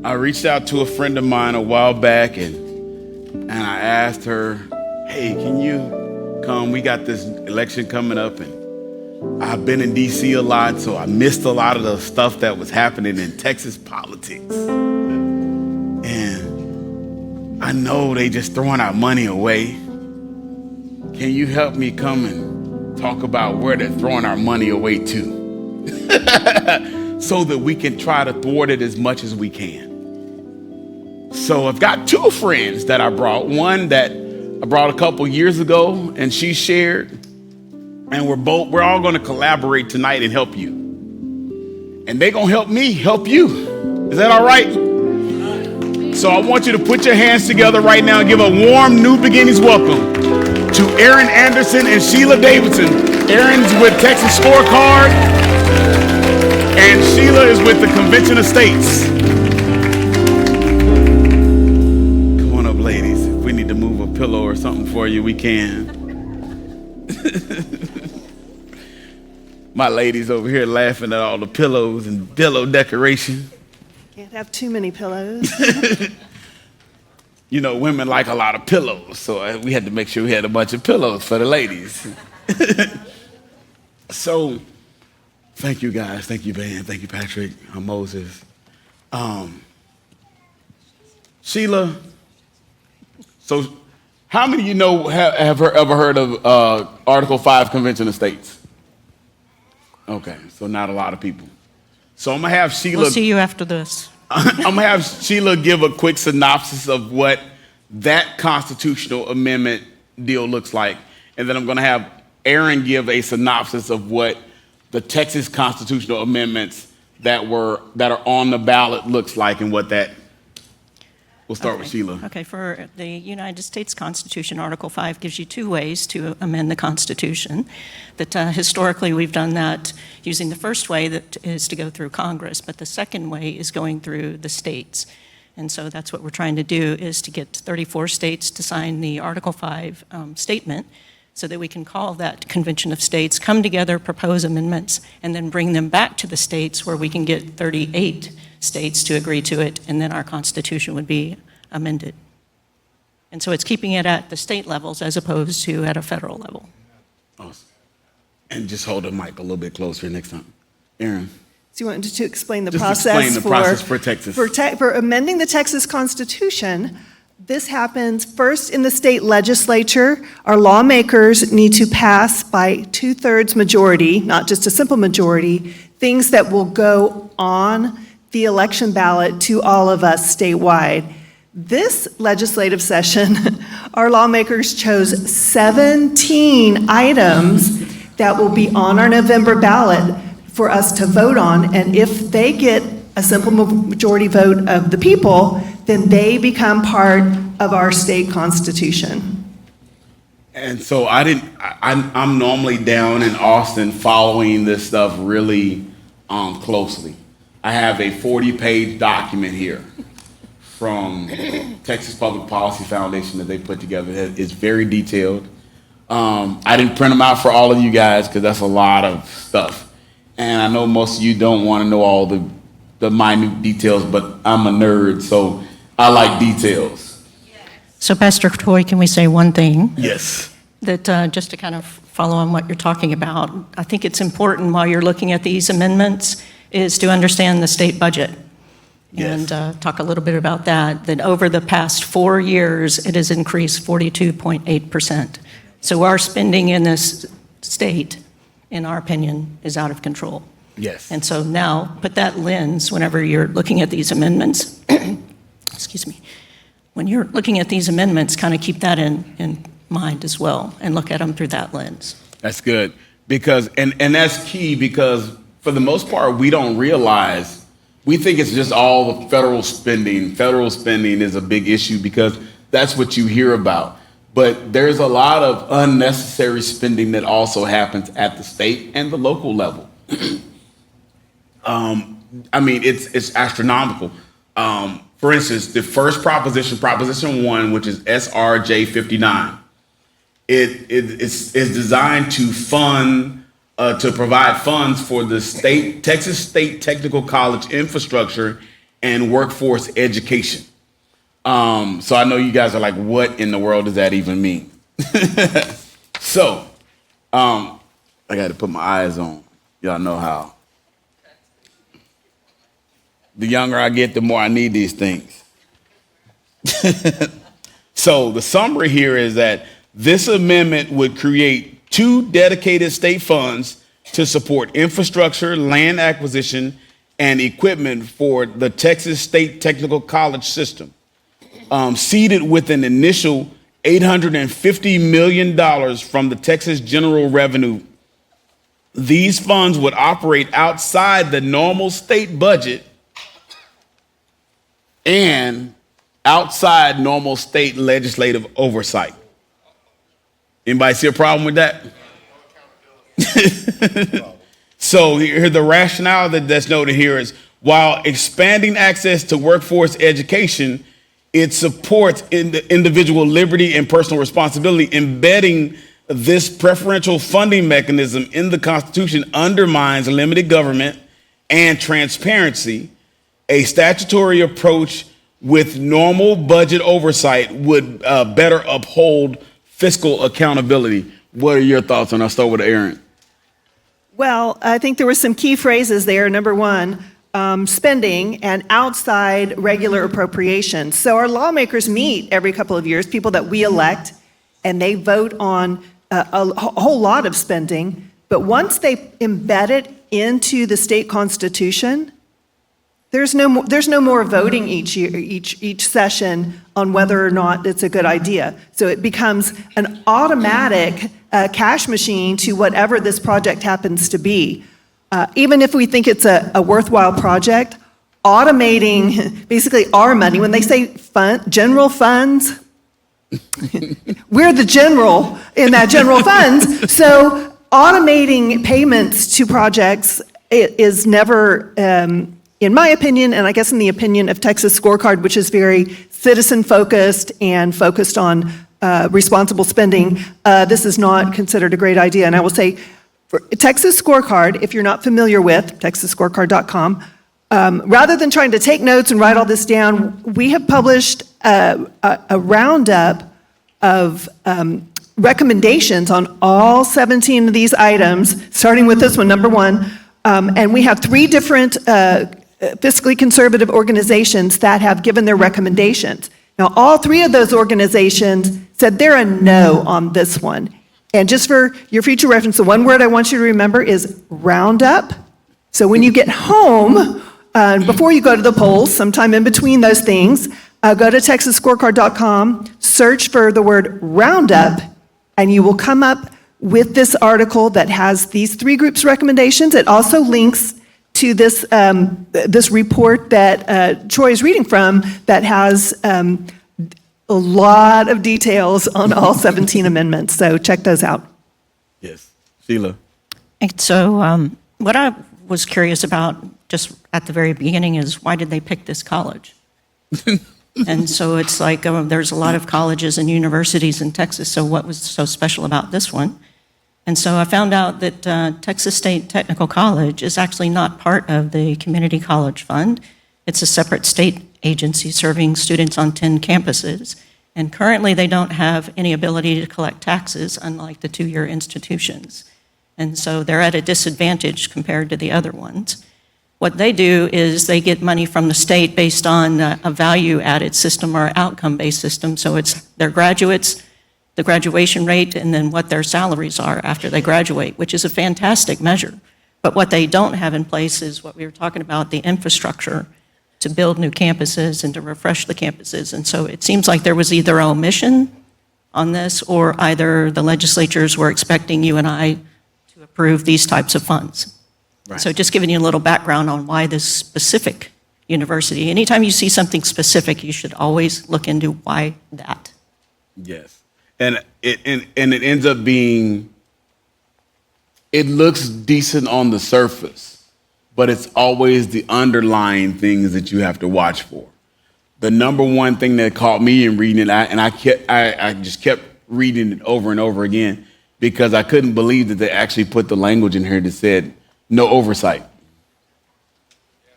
I reached out to a friend of mine a while back and I asked her, hey, can you come? We got this election coming up and I've been in DC a lot, so I missed a lot of the stuff that was happening in Texas politics. And I know they just throwing our money away. Can you help me come and talk about where they're throwing our money away to? So that we can try to thwart it as much as we can. So I've got two friends that I brought. One that I brought a couple years ago and she shared. And we're all going to collaborate tonight and help you. And they're going to help me help you. Is that all right? So I want you to put your hands together right now and give a warm New Beginnings welcome to Aaron Anderson and Sheila Davidson. Aaron's with Texas Scorecard and Sheila is with the Convention of States. Come on up, ladies. If we need to move a pillow or something for you, we can. My ladies over here laughing at all the pillows and pillow decoration. Can't have too many pillows. You know, women like a lot of pillows, so we had to make sure we had a bunch of pillows for the ladies. So, thank you guys. Thank you, Ben. Thank you, Patrick. I'm Moses. Sheila, so how many of you know have ever heard of Article 5 Convention of States? Okay, so not a lot of people. So I'm gonna have Sheila. We'll see you after this. I'm gonna have Sheila give a quick synopsis of what that constitutional amendment deal looks like, and then I'm gonna have Aaron give a synopsis of what the Texas constitutional amendments that are on the ballot looks like, and what that. We'll start with Sheila. Okay, for the United States Constitution, Article 5 gives you two ways to amend the Constitution. That historically we've done that using the first way, that is to go through Congress, but the second way is going through the states. And so that's what we're trying to do, is to get 34 states to sign the Article 5 statement so that we can call that Convention of States, come together, propose amendments, and then bring them back to the states where we can get 38 states to agree to it, and then our Constitution would be amended. And so it's keeping it at the state levels as opposed to at a federal level. Awesome. And just hold the mic a little bit closer next time. Aaron. So you wanted to explain the Just process, explain the process for Texas. For amending the Texas Constitution. This happens first in the state legislature. Our lawmakers need to pass by 2/3 majority, not just a simple majority, things that will go on the election ballot to all of us statewide. This legislative session, our lawmakers chose 17 items that will be on our November ballot for us to vote on, and if they get a simple majority vote of the people, then they become part of our state constitution. And so I'm normally down in Austin following this stuff really closely. I have a 40-page document here from Texas Public Policy Foundation that they put together. It's very detailed. I didn't print them out for all of you guys because that's a lot of stuff. And I know most of you don't want to know all the minute details, but I'm a nerd, so I like details. So Pastor Toy, can we say one thing? Yes. That just to kind of follow on what you're talking about, I think it's important while you're looking at these amendments is to understand the state budget. Yes. And talk a little bit about that, that over the past 4 years, it has increased 42.8%. So our spending in this state, in our opinion, is out of control. Yes. And so now, put that lens whenever you're looking at these amendments, excuse me, when you're looking at these amendments, kind of keep that in mind as well, and look at them through that lens. That's good, because, and that's key, because for the most part, we don't realize, we think it's just all the federal spending. Federal spending is a big issue because that's what you hear about. But there's a lot of unnecessary spending that also happens at the state and the local level. I mean, it's astronomical. For instance, the first Proposition 1, which is SRJ 59, it's designed to provide funds for the Texas State Technical College infrastructure and workforce education. So I know you guys are like, what in the world does that even mean? So I got to put my eyes on. Y'all know how. The younger I get, the more I need these things. So the summary here is that this amendment would create 2 dedicated state funds to support infrastructure, land acquisition, and equipment for the Texas State Technical College system, seeded with an initial $850 million from the Texas General Revenue. These funds would operate outside the normal state budget and outside normal state legislative oversight. Anybody see a problem with that? So here, the rationale that's noted here is, while expanding access to workforce education, it supports individual liberty and personal responsibility. Embedding this preferential funding mechanism in the Constitution undermines limited government and transparency. A statutory approach with normal budget oversight would better uphold fiscal accountability. What are your thoughts on that? I'll start with Aaron. Well, I think there were some key phrases there. Number one, spending and outside regular appropriations. So our lawmakers meet every couple of years, people that we elect, and they vote on a whole lot of spending. But once they embed it into the state constitution, there's no more voting each year, each session on whether or not it's a good idea. So it becomes an automatic cash machine to whatever this project happens to be. Even if we think it's a worthwhile project, automating basically our money, when they say general funds, we're the general in that general funds. So automating payments to projects is never, in my opinion, and I guess in the opinion of Texas Scorecard, which is very citizen-focused and focused on responsible spending, this is not considered a great idea. And I will say, for Texas Scorecard, if you're not familiar with texasscorecard.com, rather than trying to take notes and write all this down, we have published a roundup of recommendations on all 17 of these items, starting with this one, number 1. And we have 3 different fiscally conservative organizations that have given their recommendations. Now, all 3 of those organizations said they're a no on this one. And just for your future reference, the one word I want you to remember is roundup. So when you get home, before you go to the polls, sometime in between those things, go to texasscorecard.com, search for the word roundup, and you will come up with this article that has these 3 groups' recommendations. It also links to this this report that Troy is reading from that has a lot of details on all 17 amendments. So check those out. Yes. Sheila. And so what I was curious about just at the very beginning is, why did they pick this college? And so it's like, there's a lot of colleges and universities in Texas, so what was so special about this one? And so I found out that Texas State Technical College is actually not part of the Community College Fund. It's a separate state agency serving students on 10 campuses. And currently they don't have any ability to collect taxes, unlike the 2-year institutions. And so they're at a disadvantage compared to the other ones. What they do is they get money from the state based on a value-added system or outcome-based system. So it's their graduates, the graduation rate, and then what their salaries are after they graduate, which is a fantastic measure. But what they don't have in place is what we were talking about, the infrastructure to build new campuses and to refresh the campuses. And so it seems like there was either an omission on this, or either the legislatures were expecting you and I to approve these types of funds. Right. So just giving you a little background on why this specific university. Anytime you see something specific, you should always look into why that. Yes. And it ends up being, it looks decent on the surface, but it's always the underlying things that you have to watch for. The number one thing that caught me in reading it, I just kept reading it over and over again, because I couldn't believe that they actually put the language in here that said no oversight.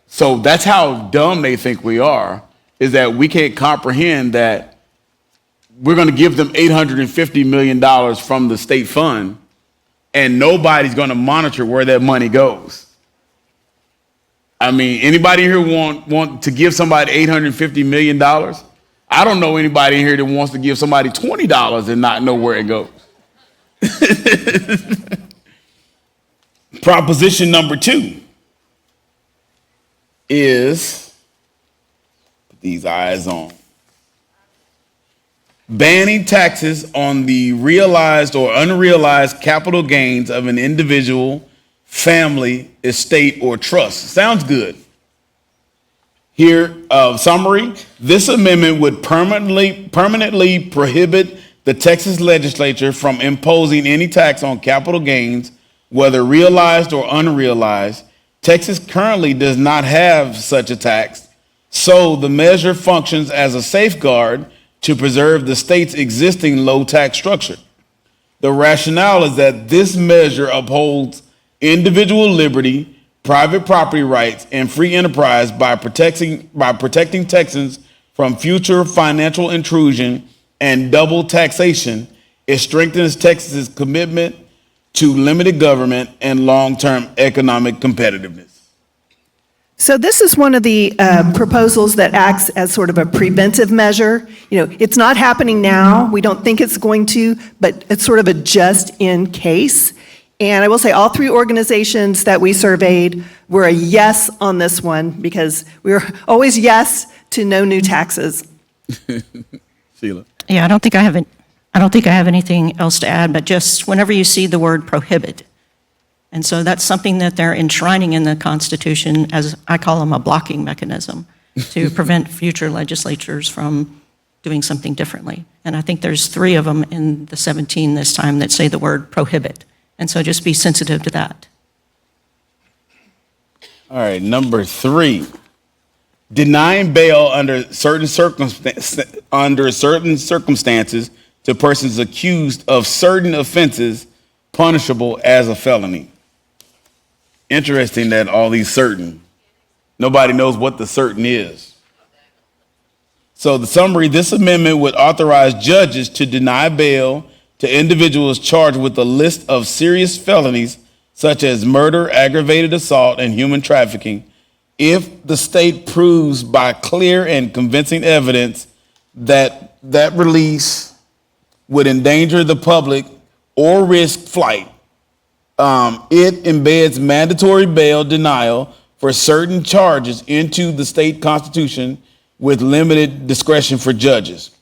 So that's how dumb they think we are, is that we can't comprehend that we're going to give them $850 million from the state fund, and nobody's going to monitor where that money goes. I mean, anybody here want to give somebody $850 million? I don't know anybody in here that wants to give somebody $20 and not know where it goes. Proposition number 2 is, put these eyes on, banning taxes on the realized or unrealized capital gains of an individual, family, estate, or trust. Sounds good. Here, summary, this amendment would permanently prohibit the Texas legislature from imposing any tax on capital gains, whether realized or unrealized. Texas currently does not have such a tax, so the measure functions as a safeguard to preserve the state's existing low tax structure. The rationale is that this measure upholds individual liberty, private property rights, and free enterprise by protecting Texans from future financial intrusion and double taxation. It strengthens Texas's commitment to limited government and long-term economic competitiveness. So this is one of the proposals that acts as sort of a preventive measure. You know, it's not happening now. We don't think it's going to, but it's sort of a just in case. And I will say all 3 organizations that we surveyed were a yes on this one, because we were always yes to no new taxes. Sheila. Yeah, I don't think I have anything else to add, but just whenever you see the word prohibit, and so that's something that they're enshrining in the Constitution as, I call them, a blocking mechanism to prevent future legislatures from doing something differently. And I think there's 3 of them in the 17 this time that say the word prohibit. And so just be sensitive to that. All right, number 3, denying bail under certain circumstances to persons accused of certain offenses punishable as a felony. Interesting that all these certain, nobody knows what the certain is. So the summary, this amendment would authorize judges to deny bail to individuals charged with a list of serious felonies such as murder, aggravated assault, and human trafficking, if the state proves by clear and convincing evidence that that release would endanger the public or risk flight. It embeds mandatory bail denial for certain charges into the state constitution with limited discretion for judges.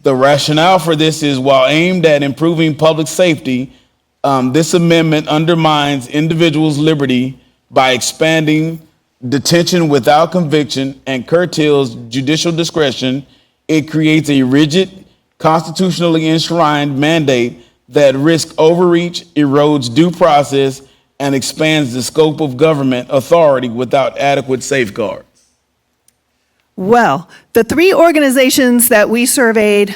The rationale for this is, while aimed at improving public safety, this amendment undermines individuals' liberty by expanding detention without conviction and curtails judicial discretion. It creates a rigid, constitutionally enshrined mandate that risks overreach, erodes due process, and expands the scope of government authority without adequate safeguards. Well, the 3 organizations that we surveyed,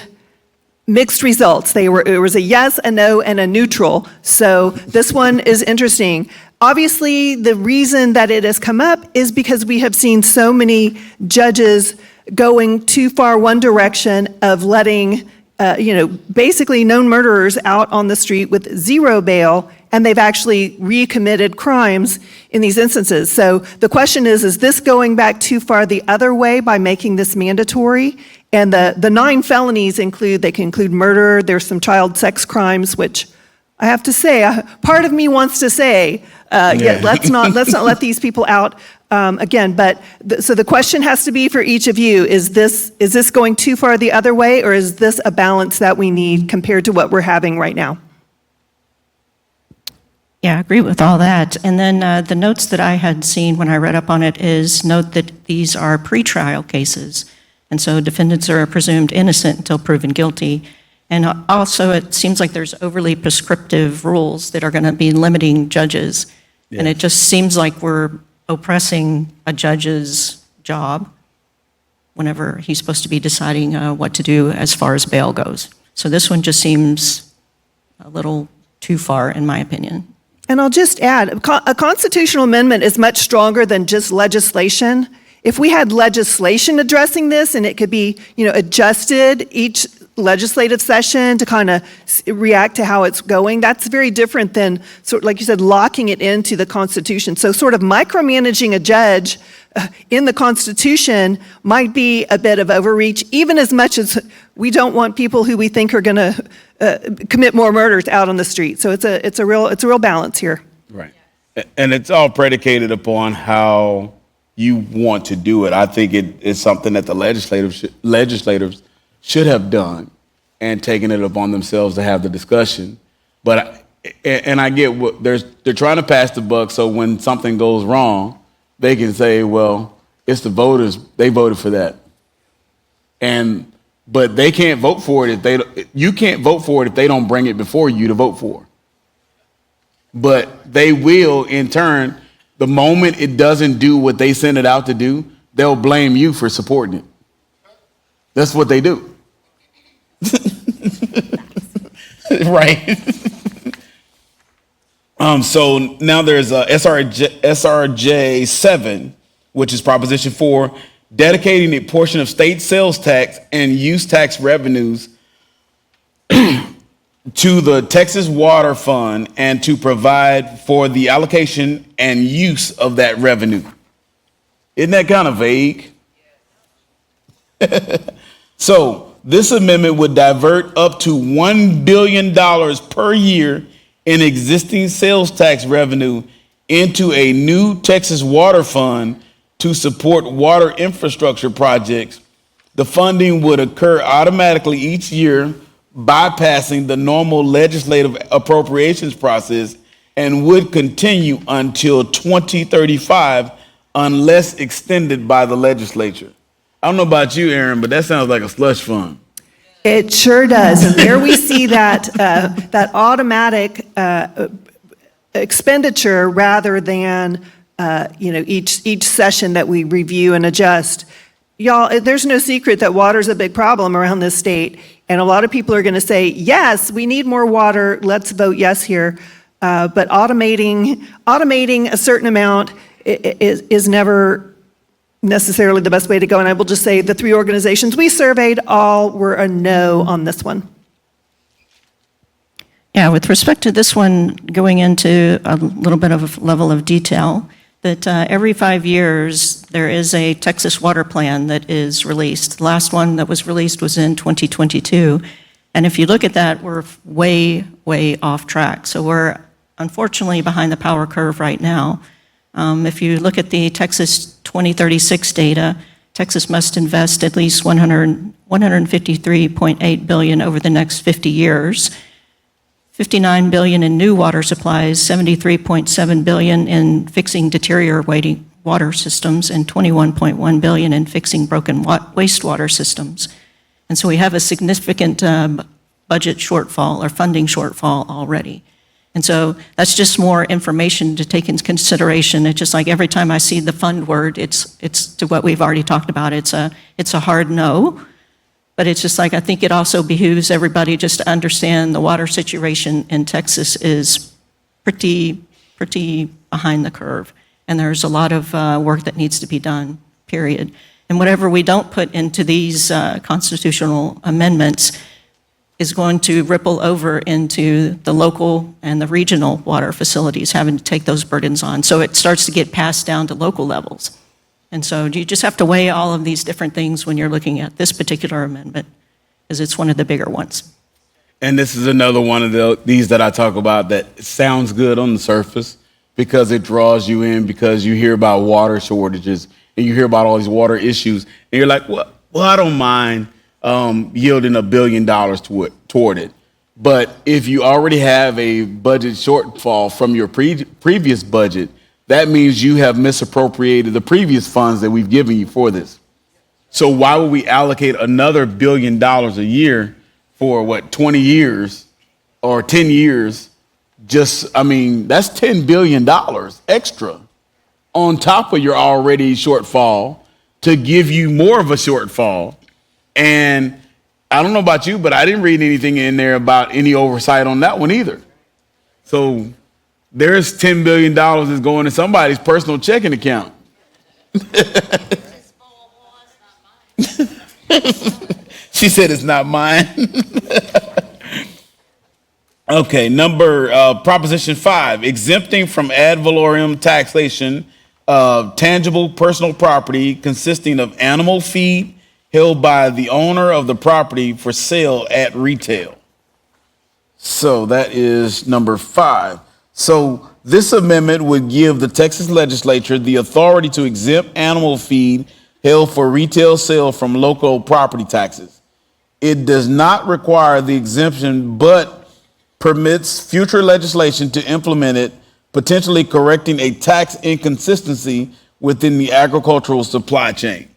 mixed results. It was a yes, a no, and a neutral. So this one is interesting. Obviously, the reason that it has come up is because we have seen so many judges going too far one direction of letting basically known murderers out on the street with 0 bail, and they've actually recommitted crimes in these instances. So the question is this going back too far the other way by making this mandatory? And the 9 felonies they can include murder, there's some child sex crimes, which I have to say, part of me wants to say, let's not let these people out again. But so the question has to be for each of you: is this going too far the other way, or is this a balance that we need compared to what we're having right now? Yeah, I agree with all that. And then the notes that I had seen when I read up on it is note that these are pretrial cases, and so defendants are presumed innocent until proven guilty. And also, it seems like there's overly prescriptive rules that are going to be limiting judges. Yes. And it just seems like we're oppressing a judge's job whenever he's supposed to be deciding what to do as far as bail goes. So this one just seems a little too far, in my opinion. And I'll just add, a constitutional amendment is much stronger than just legislation. If we had legislation addressing this and it could be, adjusted each legislative session to kind of react to how it's going, that's very different than, sort of, like you said, locking it into the Constitution. So sort of micromanaging a judge in the Constitution might be a bit of overreach, even as much as we don't want people who we think are going to commit more murders out on the street. So it's a real balance here. Right. And it's all predicated upon how you want to do it. I think it's something that the legislators should have done and taken it upon themselves to have the discussion. But I get what they're trying to pass the buck, so when something goes wrong, they can say, well, it's the voters, they voted for that. But they can't vote for it you can't vote for it if they don't bring it before you to vote for. But they will, in turn, the moment it doesn't do what they sent it out to do, they'll blame you for supporting it. That's what they do. Right. So now there's SRJ 7, which is Proposition 4, dedicating a portion of state sales tax and use tax revenues to the Texas Water Fund and to provide for the allocation and use of that revenue. Isn't that kind of vague? So this amendment would divert up to $1 billion per year in existing sales tax revenue into a new Texas Water Fund to support water infrastructure projects. The funding would occur automatically each year, bypassing the normal legislative appropriations process, and would continue until 2035 unless extended by the legislature. I don't know about you, Aaron, but that sounds like a slush fund. It sure does. And there we see that automatic expenditure rather than each session that we review and adjust. Y'all, there's no secret that water's a big problem around this state. And a lot of people are going to say, yes, we need more water. Let's vote yes here. But automating a certain amount is never necessarily the best way to go. And I will just say the 3 organizations we surveyed all were a no on this one. Yeah, with respect to this one, going into a little bit of a level of detail, that every 5 years there is a Texas water plan that is released. The last one that was released was in 2022. And if you look at that, we're way, way off track. So we're unfortunately behind the power curve right now. If you look at the Texas 2036 data, Texas must invest at least $153.8 billion over the next 50 years. $59 billion in new water supplies, $73.7 billion in fixing deteriorating water systems, and $21.1 billion in fixing broken wastewater systems. And so we have a significant budget shortfall or funding shortfall already. And so that's just more information to take into consideration. It's just like every time I see the fund word, it's to what we've already talked about. It's a hard no. But it's just like, I think it also behooves everybody just to understand the water situation in Texas is pretty behind the curve. And there's a lot of work that needs to be done, period. And whatever we don't put into these constitutional amendments is going to ripple over into the local and the regional water facilities having to take those burdens on. So it starts to get passed down to local levels. And so you just have to weigh all of these different things when you're looking at this particular amendment, because it's one of the bigger ones. And this is another one of these that I talk about that sounds good on the surface because it draws you in, because you hear about water shortages and you hear about all these water issues, and you're like, well, I don't mind yielding $1 billion toward it. But if you already have a budget shortfall from your previous budget, that means you have misappropriated the previous funds that we've given you for this. So why would we allocate another $1 billion a year for 20 years or 10 years? That's $10 billion extra on top of your already shortfall to give you more of a shortfall. And I don't know about you, but I didn't read anything in there about any oversight on that one either. So There's $10 billion that's going to somebody's personal checking account. She said it's not mine. Okay, Proposition 5, exempting from ad valorem taxation of tangible personal property consisting of animal feed held by the owner of the property for sale at retail. So that is number 5. So this amendment would give the Texas legislature the authority to exempt animal feed held for retail sale from local property taxes. It does not require the exemption, but permits future legislation to implement it, potentially correcting a tax inconsistency within the agricultural supply chain.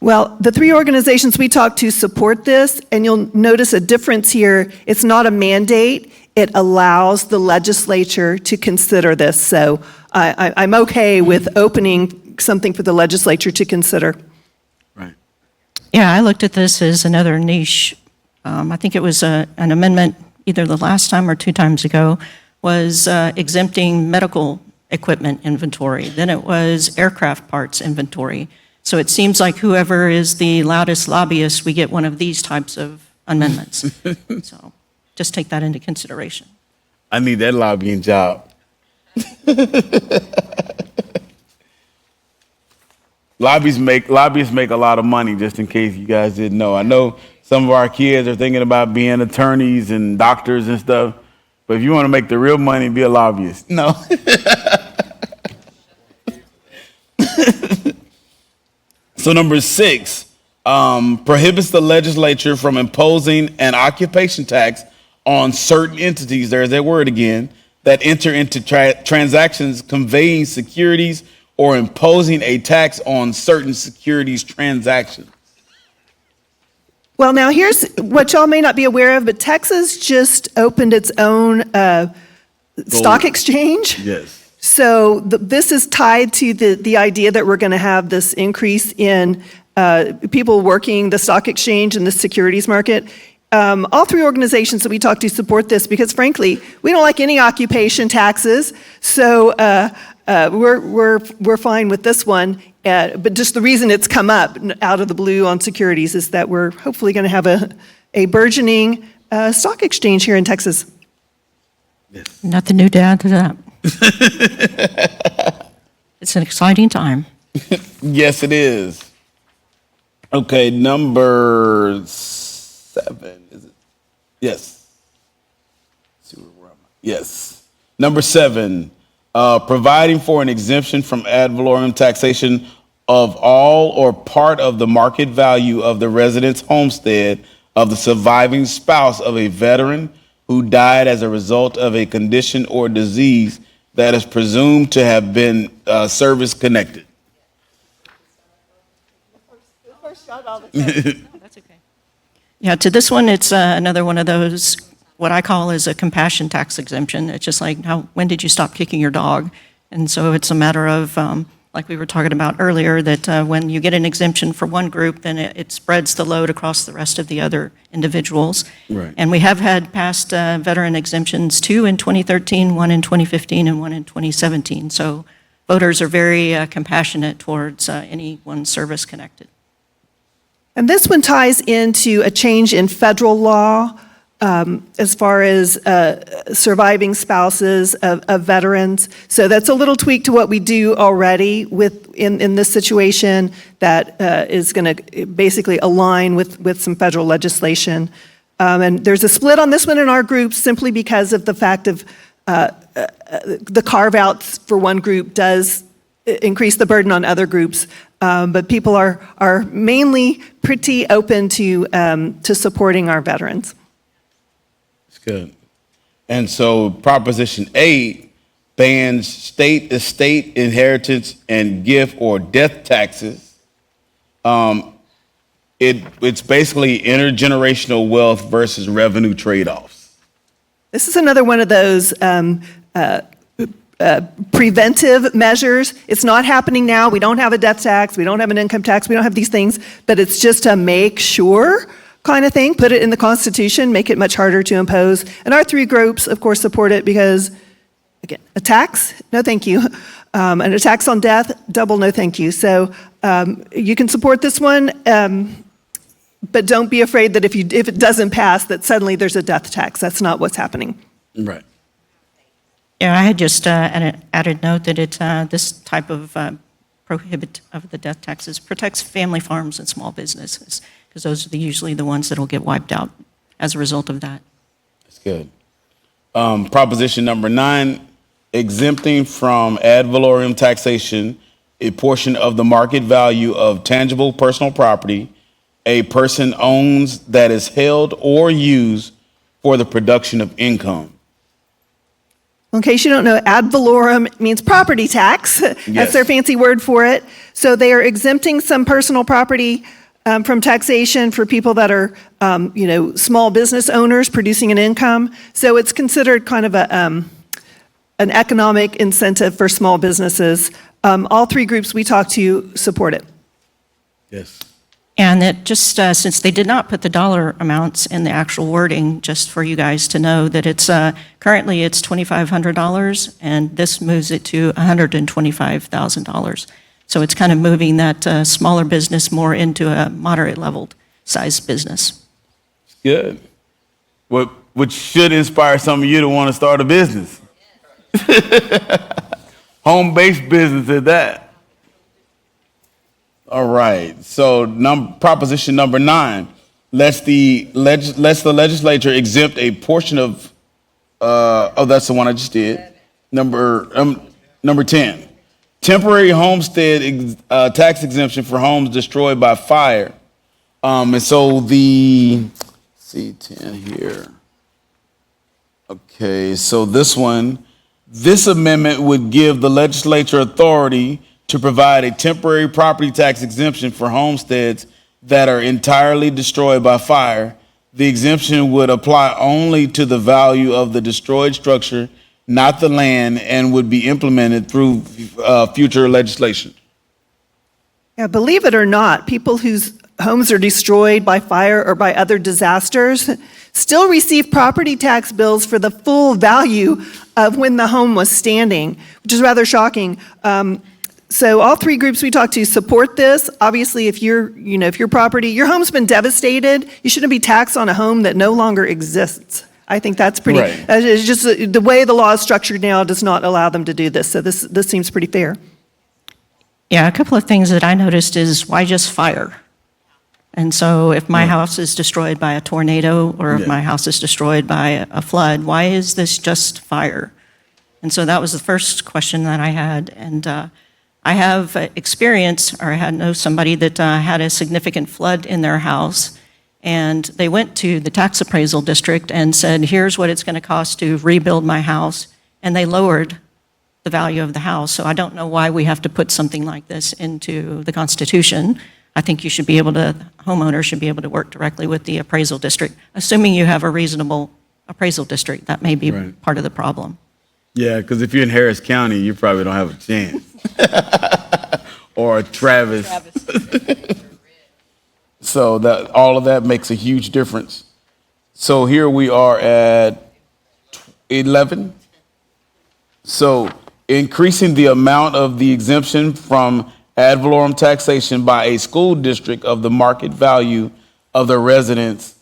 Well, the 3 organizations we talked to support this, and you'll notice a difference here. It's not a mandate. It allows the legislature to consider this. So I'm okay with opening something for the legislature to consider. Right. Yeah, I looked at this as another niche. I think it was an amendment either the last time or 2 times ago, was exempting medical equipment inventory. Then it was aircraft parts inventory. So it seems like whoever is the loudest lobbyist, we get one of these types of amendments. So just take that into consideration. I need that lobbying job. Lobbyists make a lot of money, just in case you guys didn't know. I know some of our kids are thinking about being attorneys and doctors and stuff, but if you want to make the real money, be a lobbyist. No. So number 6, prohibits the legislature from imposing an occupation tax on certain entities, there's that word again, that enter into transactions conveying securities or imposing a tax on certain securities transactions. Well, now here's what y'all may not be aware of, but Texas just opened its own stock exchange. Yes. So this is tied to the idea that we're going to have this increase in people working the stock exchange and the securities market. All 3 organizations that we talked to support this because, frankly, we don't like any occupation taxes. So we're fine with this one. But just the reason it's come up out of the blue on securities is that we're hopefully going to have a burgeoning stock exchange here in Texas. Yes. Nothing new to add to that. It's an exciting time. Yes, it is. Okay, number 7, is it? Yes. Let's see where am I? Yes. Number 7, providing for an exemption from ad valorem taxation of all or part of the market value of the resident's homestead of the surviving spouse of a veteran who died as a result of a condition or disease that is presumed to have been service-connected. That's okay. Yeah, to this one, it's another one of those, what I call is a compassion tax exemption. It's just like, when did you stop kicking your dog? And so it's a matter of, like we were talking about earlier, that when you get an exemption for one group, then it spreads the load across the rest of the other individuals. Right. And we have had past veteran exemptions, 2 in 2013, 1 in 2015, and 1 in 2017. So voters are very compassionate towards anyone service-connected. And this one ties into a change in federal law as far as surviving spouses of veterans. So that's a little tweak to what we do already in this situation that is going to basically align with some federal legislation. And there's a split on this one in our group simply because of the fact of the carve-outs for one group does increase the burden on other groups. But people are mainly pretty open to supporting our veterans. Good. And so Proposition 8 bans state estate, inheritance, and gift or death taxes. It's basically intergenerational wealth versus revenue trade-offs. This is another one of those preventive measures. It's not happening now. We don't have a death tax. We don't have an income tax. We don't have these things. But it's just to make sure kind of thing, put it in the Constitution, make it much harder to impose. And our three groups, of course, support it because, again, a tax, no thank you. And a tax on death, double no thank you. So you can support this one, but don't be afraid that if it doesn't pass, that suddenly there's a death tax. That's not what's happening. Right. Yeah, I had just added note that this type of prohibit of the death taxes protects family farms and small businesses, because those are usually the ones that will get wiped out as a result of that. That's good. Proposition number 9, exempting from ad valorem taxation a portion of the market value of tangible personal property a person owns that is held or used for the production of income. In case you don't know, ad valorem means property tax. That's Yes. their fancy word for it. So they are exempting some personal property from taxation for people that are, small business owners producing an income. So it's considered kind of an economic incentive for small businesses. All three groups we talked to support it. Yes. And that just since they did not put the dollar amounts in the actual wording, just for you guys to know that it's currently it's $2,500, and this moves it to $125,000. So it's kind of moving that smaller business more into a moderate leveled size business. Good. Which should inspire some of you to want to start a business. Home-based business at that. All right. So proposition number 9 lets the legislature exempt a portion of. That's the one I just did. Number 10, temporary homestead tax exemption for homes destroyed by fire. And so C10 here. Okay. So this amendment would give the legislature authority to provide a temporary property tax exemption for homesteads that are entirely destroyed by fire. The exemption would apply only to the value of the destroyed structure, not the land, and would be implemented through future legislation. Yeah, believe it or not, people whose homes are destroyed by fire or by other disasters still receive property tax bills for the full value of when the home was standing, which is rather shocking. So all three groups we talked to support this. Obviously, if your home's been devastated, you shouldn't be taxed on a home that no longer exists. I think that's pretty, Right. It's just the way the law is structured now does not allow them to do this. So this seems pretty fair. Yeah, a couple of things that I noticed is why just fire? And so if my house is destroyed by a tornado or if Yeah. my house is destroyed by a flood, why is this just fire? And so that was the first question that I had. And I have experience, or I know somebody that had a significant flood in their house, and they went to the tax appraisal district and said, here's what it's going to cost to rebuild my house, and they lowered the value of the house. So I don't know why we have to put something like this into the Constitution. I think homeowners should be able to work directly with the appraisal district, assuming you have a reasonable appraisal district. That may be Right. part of the problem. Yeah, because if you're in Harris County, you probably don't have a chance. Or Travis. So all of that makes a huge difference. So here we are at 11. So increasing the amount of the exemption from ad valorem taxation by a school district of the market value of the residence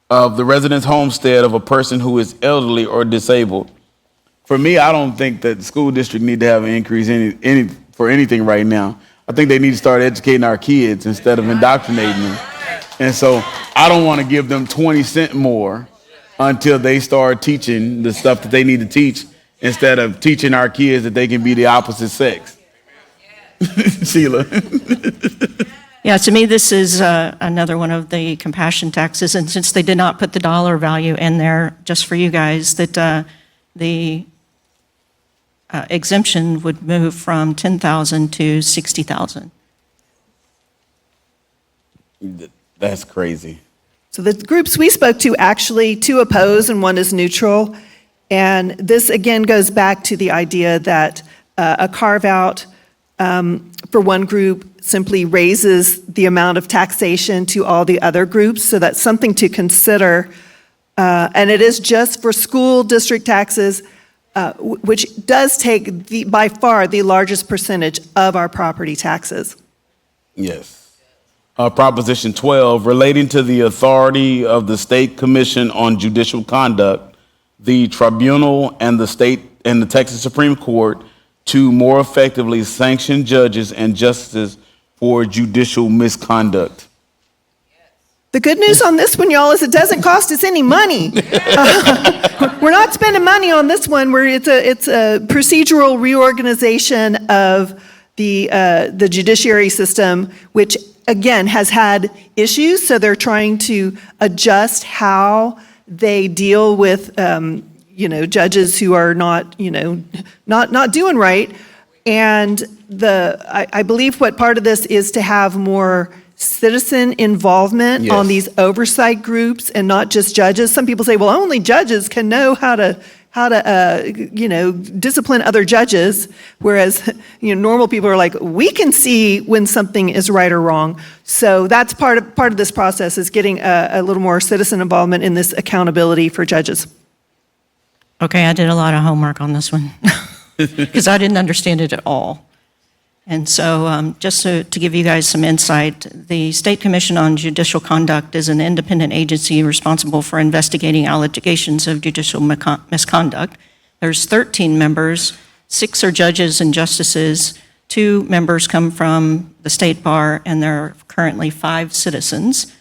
homestead of a person who is elderly or disabled. For me, I don't think that the school district need to have an increase for anything right now. I think they need to start educating our kids instead of indoctrinating them. And so I don't want to give them 20 cents more until they start teaching the stuff that they need to teach instead of teaching our kids that they can be the opposite sex. Sheila. Yeah, to me, this is another one of the compassion taxes, and since they did not put the dollar value in there, just for you guys, that the exemption would move from $10,000 to $60,000. That's crazy. So the groups we spoke to actually, two oppose and one is neutral. And this again goes back to the idea that a carve out for one group simply raises the amount of taxation to all the other groups. So that's something to consider. And it is just for school district taxes, which does take by far the largest percentage of our property taxes. Yes. Proposition 12, relating to the authority of the State Commission on Judicial Conduct, the tribunal and the Texas Supreme Court to more effectively sanction judges and justices for judicial misconduct. The good news on this one, y'all, is it doesn't cost us any money. We're not spending money on this one. It's a procedural reorganization of the judiciary system, which again has had issues. So they're trying to adjust how they deal with judges who are not doing right. And I believe what part of this is to have more citizen involvement on these oversight groups and not just judges. Some people say, well, only judges can know how to discipline other judges, whereas normal people are like, we can see when something is right or wrong. So that's part of this process, is getting a little more citizen involvement in this accountability for judges. Okay, I did a lot of homework on this one because I didn't understand it at all. And so just to give you guys some insight, the State Commission on Judicial Conduct is an independent agency responsible for investigating allegations of judicial misconduct. There's 13 members, 6 are judges and justices, 2 members come from the State Bar, and there are currently 5 citizens.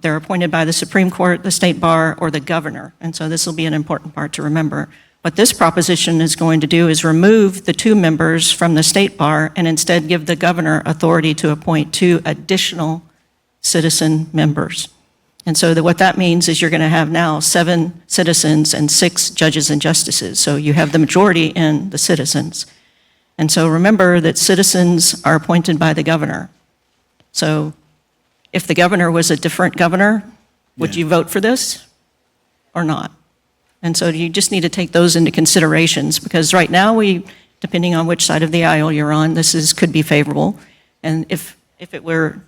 They're appointed by the Supreme Court, the State Bar, or the governor. And so this will be an important part to remember. What this proposition is going to do is remove the 2 members from the State Bar and instead give the governor authority to appoint 2 additional citizen members. And so what that means is you're going to have now 7 citizens and 6 judges and justices. So you have the majority in the citizens. And so remember that citizens are appointed by the governor. So if the governor was a different governor, would you vote for this or not? And so you just need to take those into considerations, because right now depending on which side of the aisle you're on, could be favorable. And if it were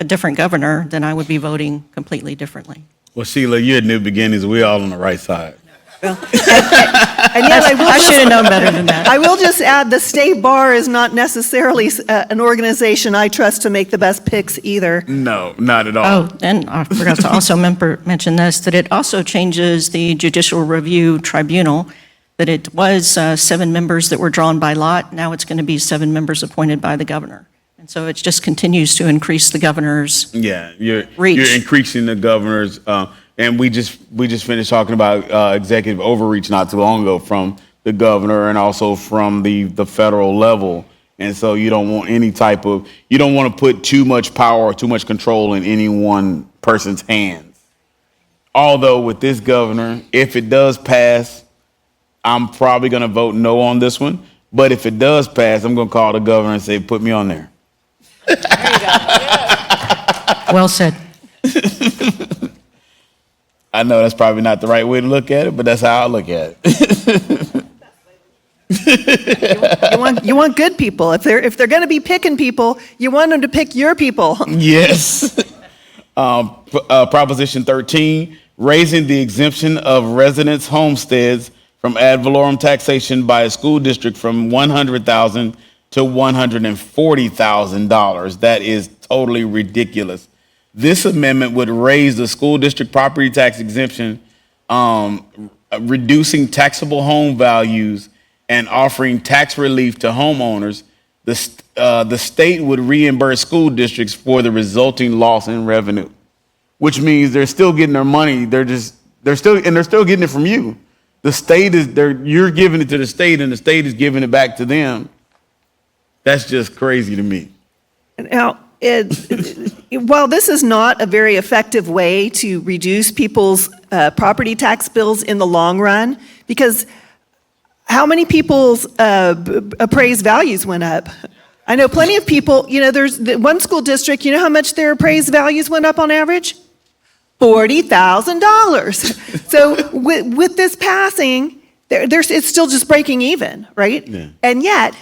a different governor, then I would be voting completely differently. Well, Sheila, you're at New Beginnings. We're all on the right side. Well, and yet I should have known better than that. I will just add, the State Bar is not necessarily an organization I trust to make the best picks either. No, not at all. Oh, and I forgot to also mention this, that it also changes the Judicial Review Tribunal, that it was 7 members that were drawn by lot. Now it's going to be 7 members appointed by the governor. And so it just continues to increase the governor's you're reach. increasing the governor's, and we just finished talking about executive overreach not too long ago from the governor and also from the federal level. And so you don't want you don't want to put too much power or too much control in any one person's hands. Although with this governor, if it does pass, I'm probably going to vote no on this one. But if it does pass, I'm going to call the governor and say, put me on there. There you go. Yeah. Well said. I know that's probably not the right way to look at it, but that's how I look at it. You want good people. If they're going to be picking people, you want them to pick your people. Yes. Proposition 13, raising the exemption of residents' homesteads from ad valorem taxation by a school district from $100,000 to $140,000. That is totally ridiculous. This amendment would raise the school district property tax exemption, reducing taxable home values and offering tax relief to homeowners. The state would reimburse school districts for the resulting loss in revenue, which means they're still getting their money. They're still getting it from you. The state you're giving it to the state, and the state is giving it back to them. That's just crazy to me. Now, while this is not a very effective way to reduce people's property tax bills in the long run, because how many people's appraised values went up? I know plenty of people, there's one school district, how much their appraised values went up on average? $40,000. So with this passing, it's still just breaking even, right? Yeah. And yet,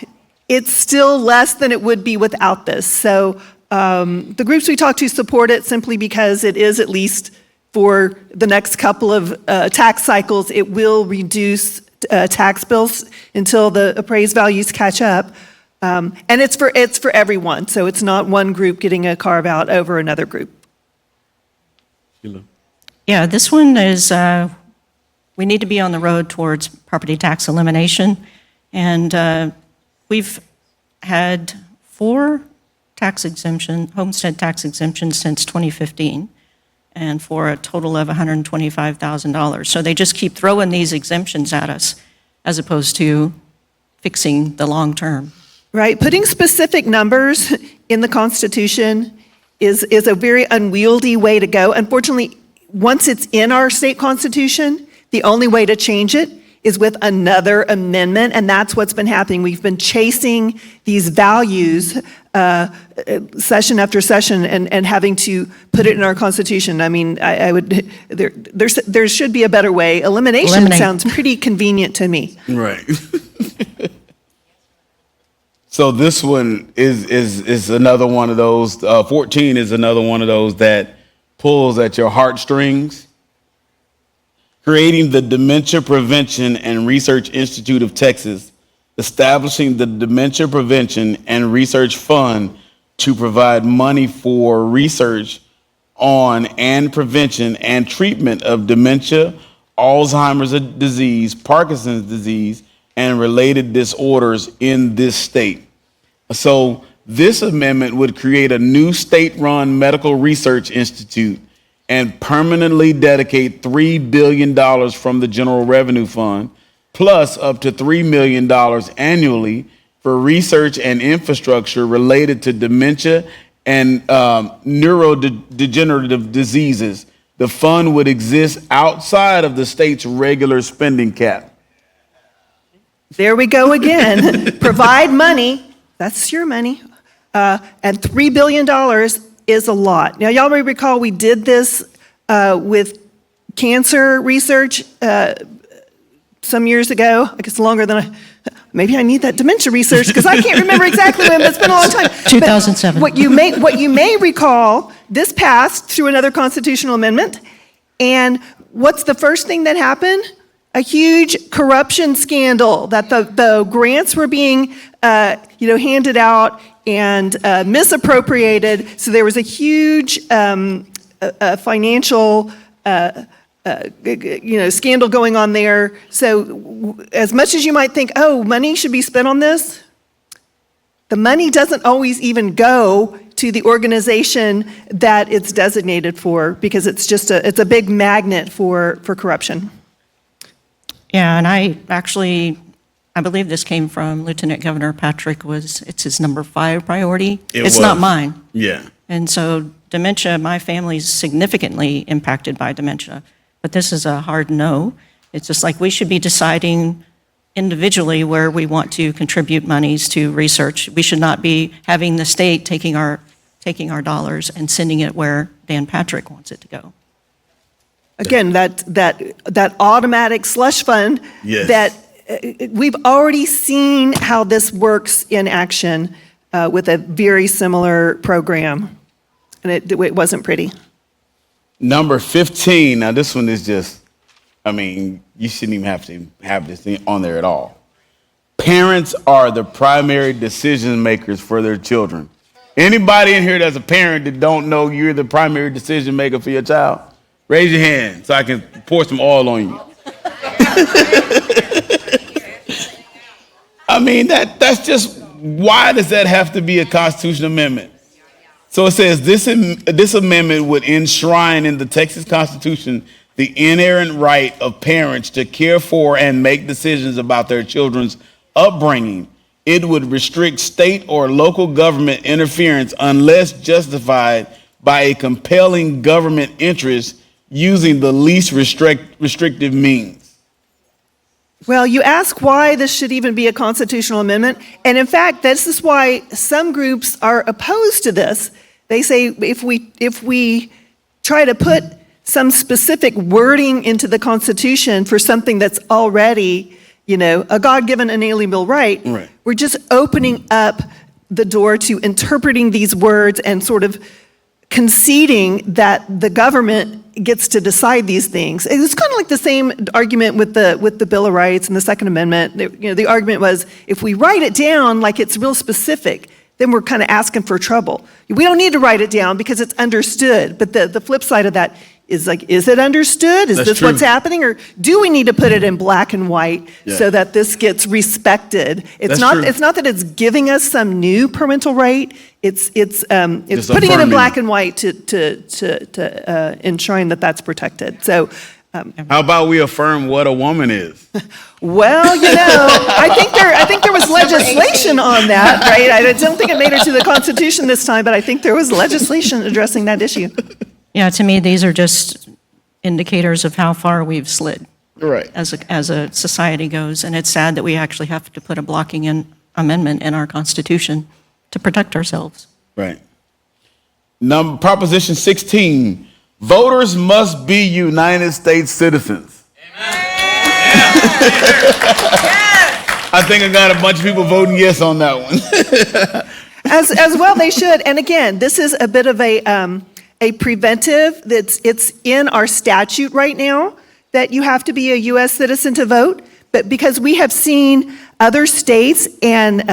it's still less than it would be without this. So the groups we talk to support it simply because it is, at least for the next couple of tax cycles, it will reduce tax bills until the appraised values catch up. And it's for everyone, so it's not one group getting a carve out over another group. Yeah, this one is, we need to be on the road towards property tax elimination. And we've had 4 homestead tax exemptions since 2015, and for a total of $125,000. So they just keep throwing these exemptions at us as opposed to fixing the long term. Right, putting specific numbers in the Constitution is a very unwieldy way to go. Unfortunately, once it's in our state constitution, the only way to change it is with another amendment, and that's what's been happening. We've been chasing these values session after session and having to put it in our constitution. I mean, there should be a better way. Elimination sounds pretty convenient to me. Right. So this one is another one of those, 14 is another one of those that pulls at your heartstrings. Creating the Dementia Prevention and Research Institute of Texas, establishing the Dementia Prevention and Research Fund to provide money for research on and prevention and treatment of dementia, Alzheimer's disease, Parkinson's disease, and related disorders in this state. So this amendment would create a new state-run medical research institute and permanently dedicate $3 billion from the General Revenue Fund, plus up to $3 million annually for research and infrastructure related to dementia and neurodegenerative diseases. The fund would exist outside of the state's regular spending cap. There we go again. Provide money, that's your money, and $3 billion is a lot. Now, y'all may recall we did this with cancer research some years ago. I guess longer than maybe I need that dementia research because I can't remember exactly when, but it's been a long time. 2007. But what you may recall, this passed through another constitutional amendment, and what's the first thing that happened? A huge corruption scandal that the grants were being handed out and misappropriated. So there was a huge financial scandal going on there. So as much as you might think, oh, money should be spent on this, the money doesn't always even go to the organization that it's designated for because it's a big magnet for corruption. Yeah, and I believe this came from Lieutenant Governor Patrick. It's his number 5 priority. It's not mine. Yeah. And so dementia, my family's significantly impacted by dementia, but this is a hard no. It's just like we should be deciding individually where we want to contribute monies to research. We should not be having the state taking our dollars and sending it where Dan Patrick wants it to go. Again, that automatic slush fund, yes, that we've already seen how this works in action with a very similar program, and it wasn't pretty. Number 15, now this one is just, you shouldn't even have to have this thing on there at all. Parents are the primary decision makers for their children. Anybody in here that's a parent that don't know you're the primary decision maker for your child? Raise your hand so I can pour some oil on you. That's just, why does that have to be a constitutional amendment? So it says this amendment would enshrine in the Texas Constitution the inherent right of parents to care for and make decisions about their children's upbringing. It would restrict state or local government interference unless justified by a compelling government interest using the least restrictive means. Well, you ask why this should even be a constitutional amendment, and in fact, this is why some groups are opposed to this. They say if we try to put some specific wording into the Constitution for something that's already, a God-given inalienable right. Right. We're just opening up the door to interpreting these words and sort of conceding that the government gets to decide these things. It's kind of like the same argument with the Bill of Rights and the Second Amendment. The argument was, if we write it down like it's real specific, then we're kind of asking for trouble. We don't need to write it down because it's understood. But the flip side of that is like, is it understood? Is That's this true. what's happening? Or do we need to put it in black and white so that this gets respected? It's That's true. not that it's giving us some new parental right. It's Just putting it in affirming black it. and white to ensuring that that's protected. So, How about we affirm what a woman is? well, I think there was legislation on that, right? I don't think it made it to the Constitution this time, but I think there was legislation addressing that issue. Yeah, to me, these are just indicators of how far we've slid Right. as a society goes. And it's sad that we actually have to put a blocking amendment in our Constitution to protect ourselves. Right. Proposition 16, voters must be United States citizens. I think I got a bunch of people voting yes on that one. As well, they should. And again, this is a bit of a preventive. It's in our statute right now that you have to be a U.S. citizen to vote. But because we have seen other states and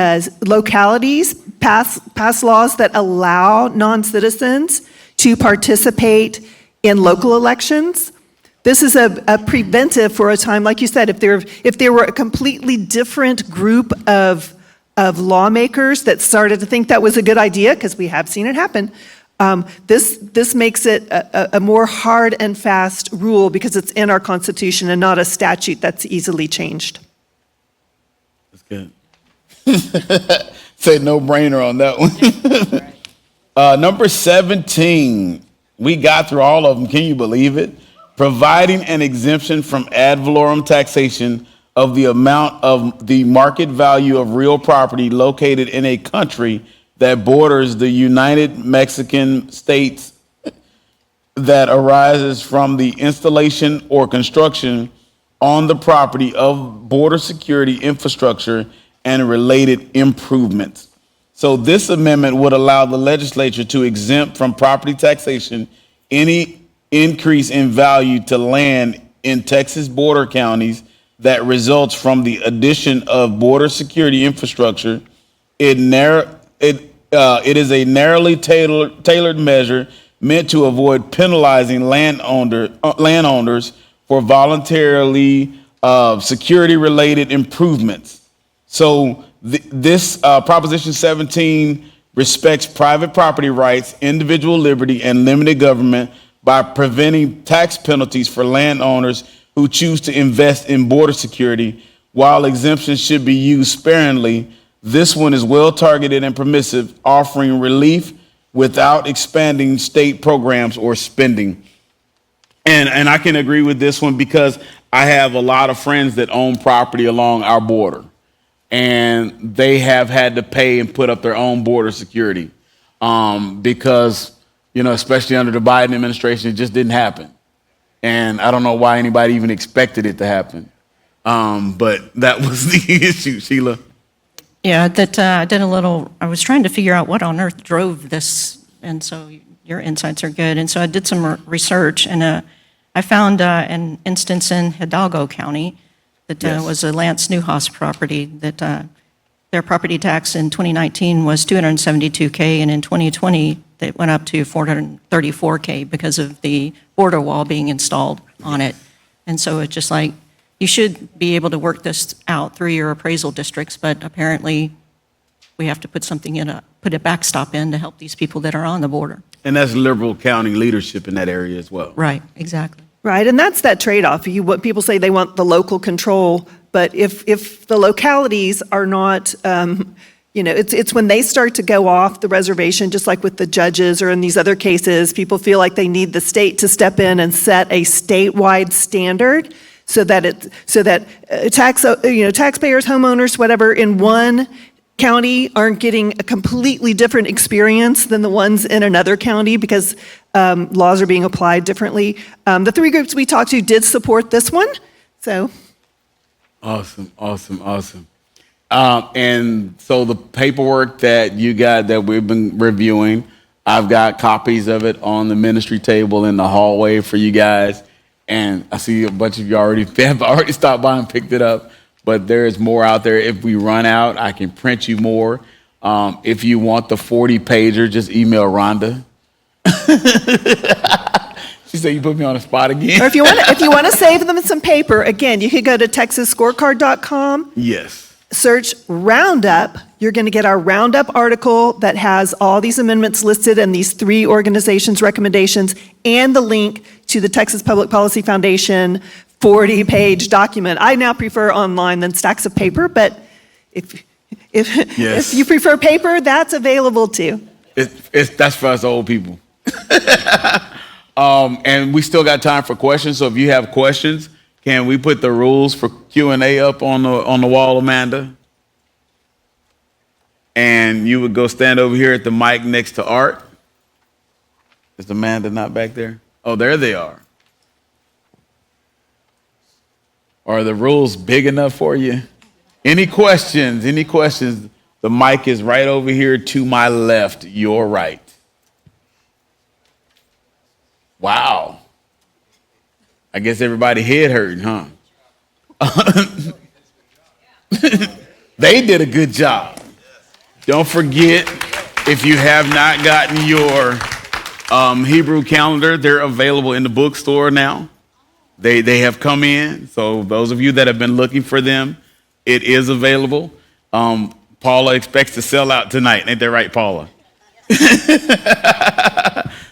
localities pass laws that allow non-citizens to participate in local elections, this is a preventive for a time, like you said, if there were a completely different group of lawmakers that started to think that was a good idea, because we have seen it happen. This makes it a more hard and fast rule because it's in our Constitution and not a statute that's easily changed. That's good. Say no brainer on that one. Number 17, we got through all of them. Can you believe it? Providing an exemption from ad valorem taxation of the amount of the market value of real property located in a country that borders the United Mexican States that arises from the installation or construction on the property of border security infrastructure and related improvements. So this amendment would allow the legislature to exempt from property taxation any increase in value to land in Texas border counties that results from the addition of border security infrastructure. It is a narrowly tailored measure meant to avoid penalizing landowners for voluntarily security-related improvements. So this Proposition 17 respects private property rights, individual liberty, and limited government by preventing tax penalties for landowners who choose to invest in border security. While exemptions should be used sparingly, this one is well targeted and permissive, offering relief without expanding state programs or spending. And I can agree with this one because I have a lot of friends that own property along our border, and they have had to pay and put up their own border security because, especially under the Biden administration, it just didn't happen. And I don't know why anybody even expected it to happen. But that was the issue, Sheila. Yeah, I was trying to figure out what on earth drove this, and so your insights are good. And so I did some research, and I found an instance in Hidalgo County that was a Lance Newhouse property that their property tax in 2019 was $272K, and in 2020 it went up to $434K because of the border wall being installed on it. And so it's just like, you should be able to work this out through your appraisal districts, but apparently we have to put put a backstop in to help these people that are on the border. And that's liberal county leadership in that area as well. Right, exactly. Right, and that's that trade-off. What people say they want the local control, but if the localities are not, it's when they start to go off the reservation, just like with the judges or in these other cases, people feel like they need the state to step in and set a statewide standard so that taxpayers, homeowners, whatever, in one county aren't getting a completely different experience than the ones in another county because laws are being applied differently. The three groups we talked to did support this one, so. Awesome, awesome, awesome. And so the paperwork that you got that we've been reviewing, I've got copies of it on the ministry table in the hallway for you guys. And I see a bunch of you already have already stopped by and picked it up. But there is more out there. If we run out, I can print you more. If you want the 40 pager, just email Rhonda. She said you put me on the spot again. Or if you want to save them in some paper, again, you could go to texasscorecard.com. Yes. Search Roundup. You're going to get our Roundup article that has all these amendments listed and these 3 organizations' recommendations and the link to the Texas Public Policy Foundation 40-page document. I now prefer online than stacks of paper, but if you prefer paper, that's available too. That's for us old people. And we still got time for questions. So if you have questions, can we put the rules for Q&A up on the wall, Amanda? And you would go stand over here at the mic next to Art. Is Amanda not back there? Oh, there they are. Are the rules big enough for you? Any questions? Any questions? The mic is right over here to my left, your right. Wow. I guess everybody head hurting, huh? They did a good job. Don't forget, if you have not gotten your Hebrew calendar, they're available in the bookstore now. They have come in. So those of you that have been looking for them, it is available. Paula expects to sell out tonight. Ain't that right, Paula?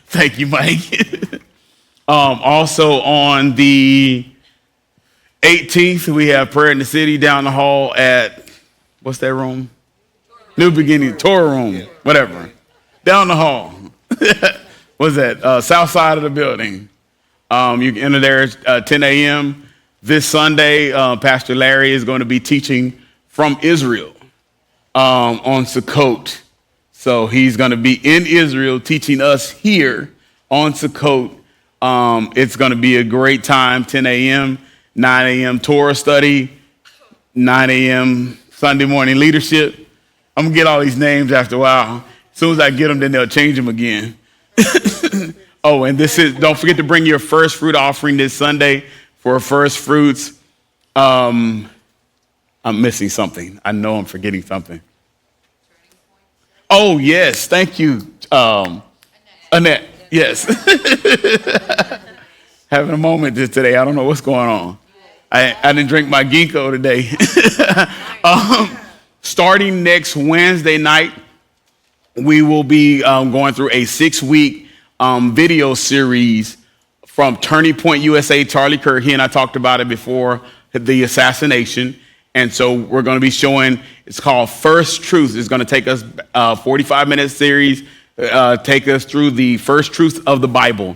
Thank you, Mike. Also on the 18th, we have prayer in the city down the hall at, what's that room? New Beginning, Torah room, whatever. Down the hall. What's that? South side of the building. You can enter there at 10 a.m. This Sunday, Pastor Larry is going to be teaching from Israel on Sukkot. So he's going to be in Israel teaching us here on Sukkot. It's going to be a great time, 10 a.m., 9 a.m. Torah study, 9 a.m. Sunday morning leadership. I'm going to get all these names after a while. As soon as I get them, then they'll change them again. Oh, and don't forget to bring your first fruit offering this Sunday for first fruits. I'm missing something. I know I'm forgetting something. Oh, yes. Thank you, Annette. Yes. Having a moment today. I don't know what's going on. I didn't drink my ginkgo today. Starting next Wednesday night, we will be going through a 6-week video series from Turning Point USA. Charlie Kirk, he and I talked about it before the assassination. And so we're going to be showing, it's called First Truth. It's going to take us a 45-minute series, take us through the first truth of the Bible.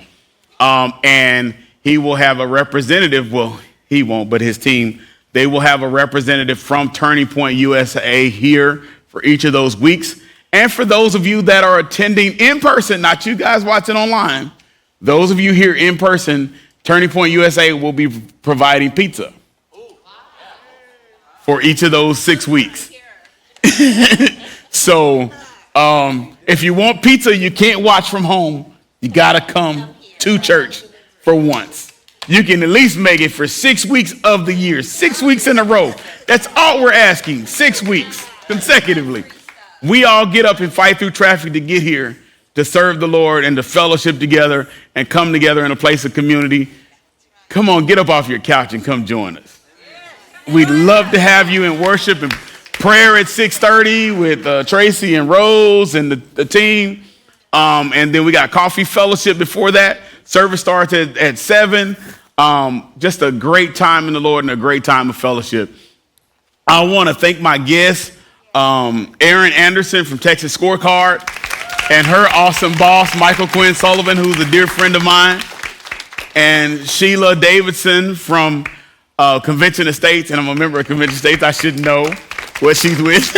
And he will have a representative, well, he won't, but his team, they will have a representative from Turning Point USA here for each of those weeks. And for those of you that are attending in person, not you guys watching online, those of you here in person, Turning Point USA will be providing pizza for each of those 6 weeks. So if you want pizza, you can't watch from home. You got to come to church for once. You can at least make it for 6 weeks of the year, 6 weeks in a row. That's all we're asking, 6 weeks consecutively. We all get up and fight through traffic to get here to serve the Lord and to fellowship together and come together in a place of community. Come on, get up off your couch and come join us. We'd love to have you in worship and prayer at 6:30 with Tracy and Rose and the team. And then we got coffee fellowship before that. Service starts at 7. Just a great time in the Lord and a great time of fellowship. I want to thank my guests, Erin Anderson from Texas Scorecard and her awesome boss, Michael Quinn Sullivan, who's a dear friend of mine, and Sheila Davidson from Convention Estates, and I'm a member of Convention Estates. I should know what she's with.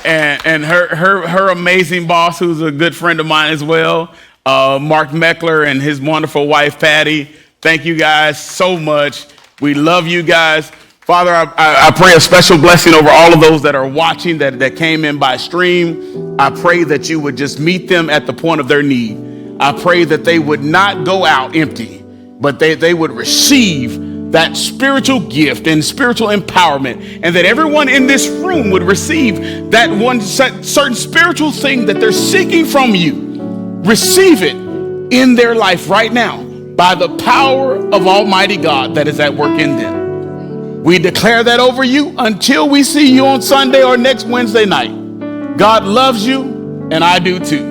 and her amazing boss, who's a good friend of mine as well, Mark Meckler and his wonderful wife, Patty. Thank you guys so much. We love you guys. Father, I pray a special blessing over all of those that are watching, that came in by stream. I pray that you would just meet them at the point of their need. I pray that they would not go out empty, but they would receive that spiritual gift and spiritual empowerment, and that everyone in this room would receive that one certain spiritual thing that they're seeking from you. Receive it in their life right now by the power of Almighty God that is at work in them. We declare that over you until we see you on Sunday or next Wednesday night. God loves you, and I do too.